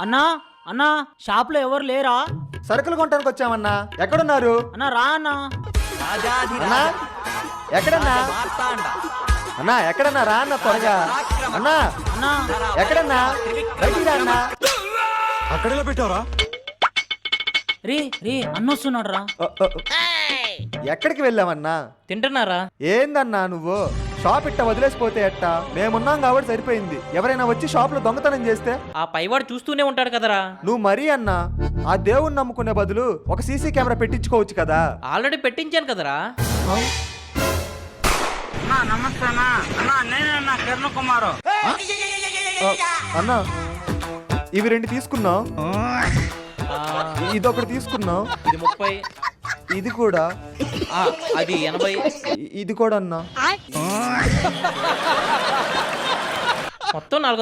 అన్నా అన్నా షాప్లో ఎవరు లేరా? సరుకులు కొనడానికి వచ్చామన్నా. ఎక్కడున్నారు అన్నా రా అన్నా. అన్నా? ఎక్కడన్నా అన్నా? ఎక్కడన్నా రా అన్న త్వరగా. అన్నా అన్నా ఎక్కడన్నా? బయటికి రా అన్నా. అక్కడెలా పెట్టావరా? రే రే అన్న వస్తున్నాడు రా. ఎక్కడికి వెళ్ళామన్నా? తింటున్నారా? ఏందన్నా నువ్వు షాప్ ఇట్ట వదిలేసిపోతే ఎట్టా? మేమున్నాం కాబట్టి సరిపోయింది. ఎవరైనా వచ్చి షాప్ లో దొంగతనం చేస్తే ఆ పైవాడు చూస్తూనే ఉంటాడు కదరా. నువ్వు మరీ అన్నా ఆ దేవుణ్ణి నమ్ముకునే బదులు ఒక సీసీ కెమెరా పెట్టించుకోవచ్చు కదా. ఆల్రెడీ పెట్టించాను కదరా. నమస్తే అన్నా, నేనన్నా కిరణ్ కుమారు. అన్నా ఇవి 2 తీసుకున్నాం, ఇదొకటి తీసుకున్నాం, ఇది 30, ఇది కూడా, అది 80, ఇది కూడా అన్నా. మొత్తం 400